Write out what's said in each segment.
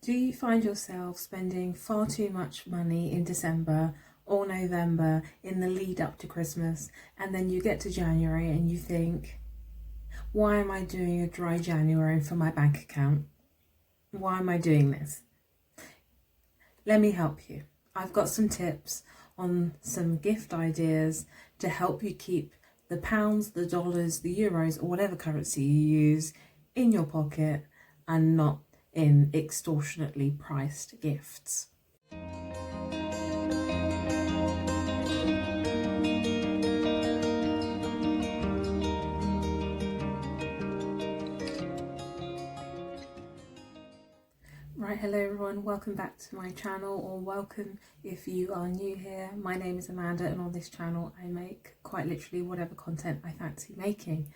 Do you find yourself spending far too much money in December or November in the lead up to Christmas, and then you get to January and you think, why am I doing a dry January for my bank account? Why am I doing this? Let me help you. I've got some tips on some gift ideas to help you keep the pounds, the dollars, the euros, or whatever currency you use in your pocket and not in extortionately priced gifts. Right, hello everyone, welcome back to my channel, or welcome if you are new here. My name is Amanda, and on this channel I make quite literally whatever content I fancy making.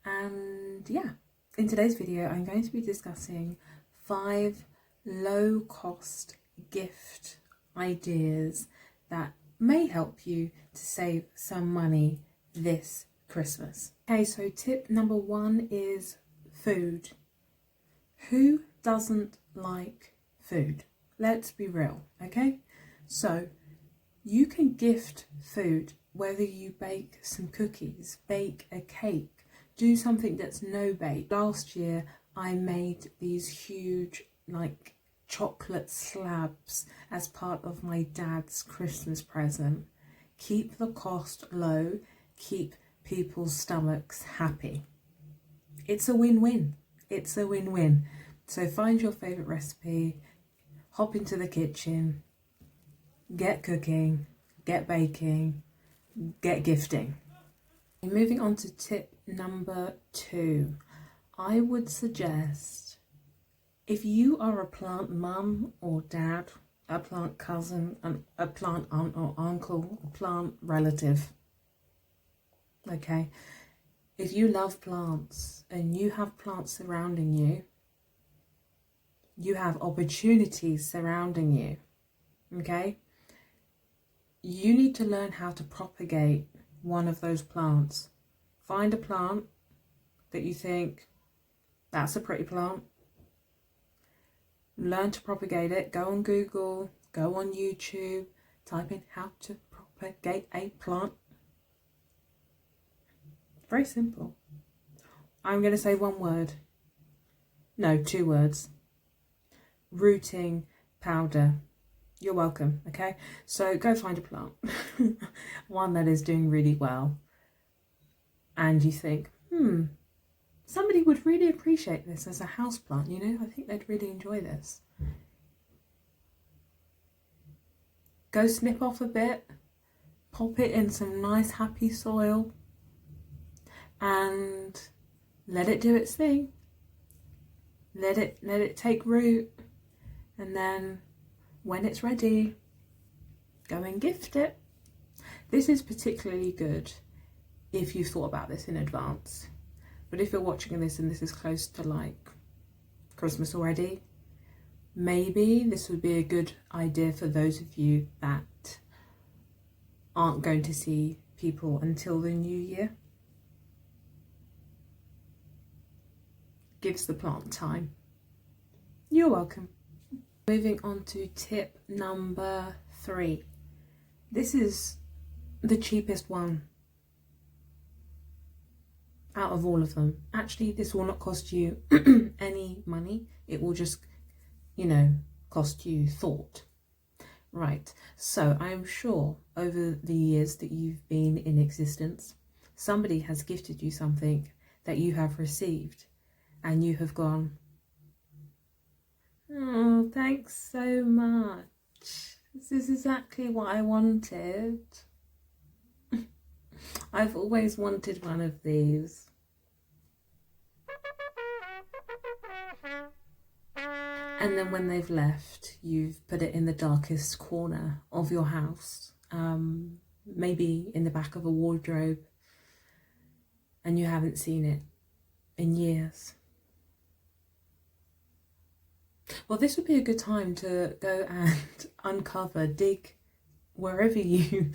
And yeah, in today's video I'm going to be discussing 5 low cost gift ideas that may help you to save some money this Christmas. Okay, so tip number 1 is food. Who doesn't like food? Let's be real, okay? So you can gift food, whether you bake some cookies, bake a cake, do something that's no bake. Last year I made these huge like chocolate slabs as part of my dad's Christmas present. Keep the cost low, keep people's stomachs happy. It's a win-win. It's a win-win. So find your favourite recipe, hop into the kitchen, get cooking, get baking, get gifting. Moving on to tip number 2. I would suggest, if you are a plant mum or dad, a plant cousin, a plant aunt or uncle, a plant relative, okay, if you love plants and you have plants surrounding you, you have opportunities surrounding you, okay, you need to learn how to propagate one of those plants. Find a plant that you think, that's a pretty plant. Learn to propagate it. Go on Google, go on YouTube, type in how to propagate a plant. Very simple. I'm going to say one word. No, 2 words. Rooting powder. You're welcome, okay? So go find a plant. One that is doing really well. And you think, somebody would really appreciate this as a house plant, you know? I think they'd really enjoy this. Go snip off a bit, pop it in some nice happy soil, and let it do its thing. Let it take root, and then when it's ready, go and gift it. This is particularly good if you've thought about this in advance. But if you're watching this and this is close to like Christmas already, maybe this would be a good idea for those of you that aren't going to see people until the new year. Gives the plant time. You're welcome. Moving on to tip number 3. This is the cheapest one out of all of them. Actually, this will not cost you any money. It will just, cost you thought. Right, so I'm sure over the years that you've been in existence, somebody has gifted you something that you have received and you have gone, oh, thanks so much. This is exactly what I wanted. I've always wanted one of these. And then when they've left, you've put it in the darkest corner of your house, maybe in the back of a wardrobe, and you haven't seen it in years. Well, this would be a good time to go and uncover, dig, wherever you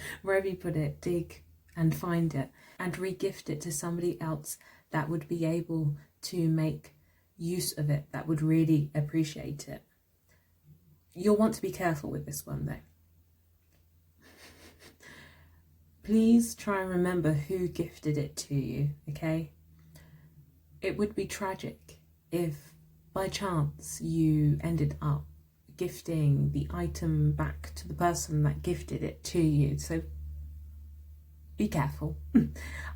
put it, dig and find it and re-gift it to somebody else that would be able to make use of it, that would really appreciate it. You'll want to be careful with this one though. Please try and remember who gifted it to you, okay? It would be tragic if by chance you ended up gifting the item back to the person that gifted it to you. So be careful.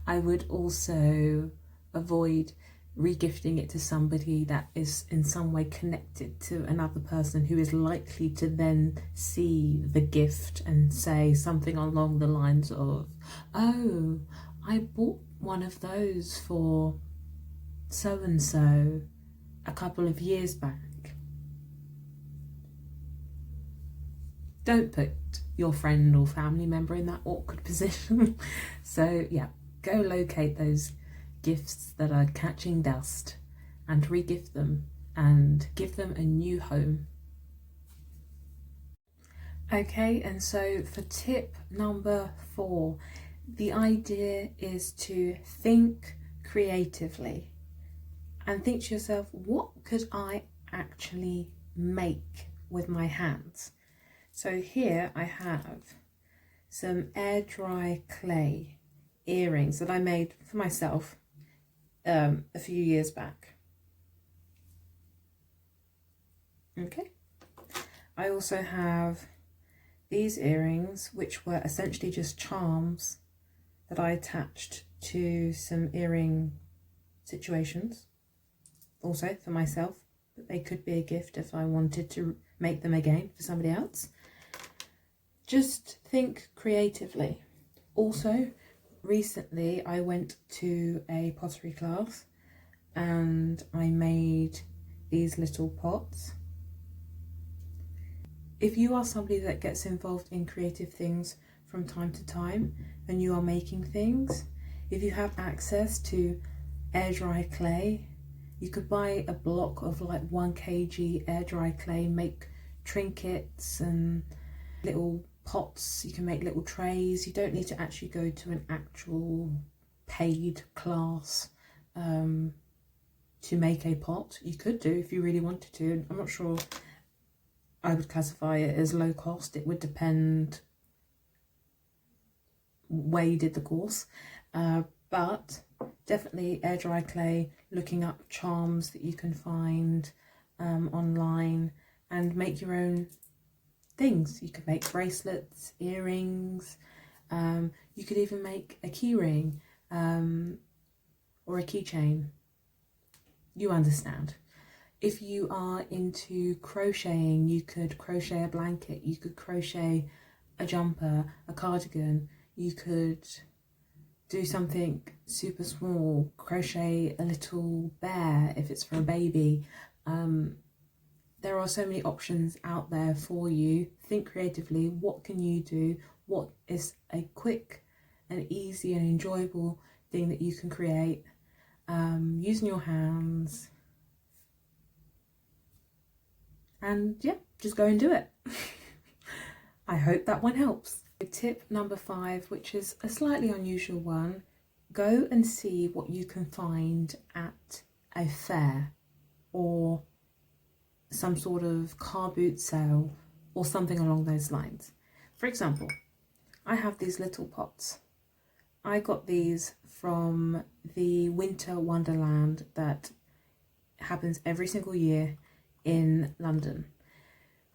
I would also avoid regifting it to somebody that is in some way connected to another person who is likely to then see the gift and say something along the lines of, oh, I bought one of those for so-and-so a couple of years back. Don't put your friend or family member in that awkward position. So yeah, go locate those gifts that are catching dust and regift them and give them a new home. Okay, and so for tip number 4, the idea is to think creatively and think to yourself, what could I actually make with my hands? So here I have some air dry clay earrings that I made for myself a few years back. Okay. I also have these earrings, which were essentially just charms that I attached to some earring situations, also for myself, but they could be a gift if I wanted to make them again for somebody else. Just think creatively. Also, recently I went to a pottery class and I made these little pots. If you are somebody that gets involved in creative things from time to time and you are making things, if you have access to air dry clay, you could buy a block of like 1 kg air dry clay, make trinkets and little pots. You can make little trays. You don't need to actually go to an actual paid class to make a pot. You could do if you really wanted to. I'm not sure I would classify it as low cost. It would depend where you did the course, but definitely air dry clay, looking up charms that you can find online and make your own things. You could make bracelets, earrings, you could even make a key ring or a keychain. You understand. If you are into crocheting, you could crochet a blanket, you could crochet a jumper, a cardigan, you could do something super small, crochet a little bear if it's for a baby. There are so many options out there for you. Think creatively. What can you do? What is a quick and easy and enjoyable thing that you can create using your hands? And yeah, just go and do it. I hope that one helps. Tip number 5, which is a slightly unusual one, go and see what you can find at a fair or some sort of car boot sale or something along those lines. For example, I have these little pots. I got these from the Winter Wonderland that happens every single year in London.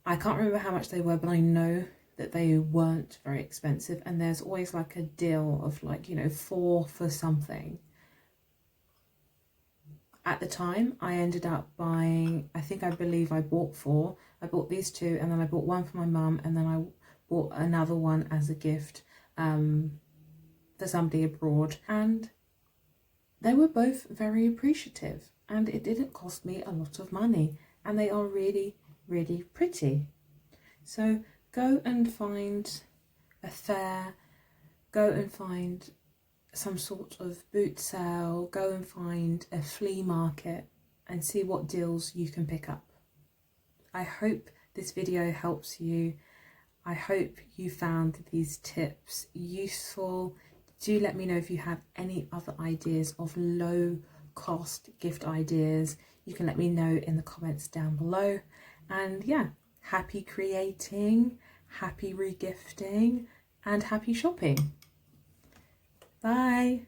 I can't remember how much they were, but I know that they weren't very expensive, and there's always like a deal of like, you know, 4 for something. At the time, I ended up buying, I believe I bought 4. I bought these 2, and then I bought 1 for my mum, and then I bought another one as a gift for somebody abroad. And they were both very appreciative, and it didn't cost me a lot of money, and they are really, really pretty. So go and find a fair, go and find some sort of boot sale, go and find a flea market and see what deals you can pick up. I hope this video helps you. I hope you found these tips useful. Do let me know if you have any other ideas of low cost gift ideas. You can let me know in the comments down below. And yeah, happy creating, happy regifting, and happy shopping. Bye.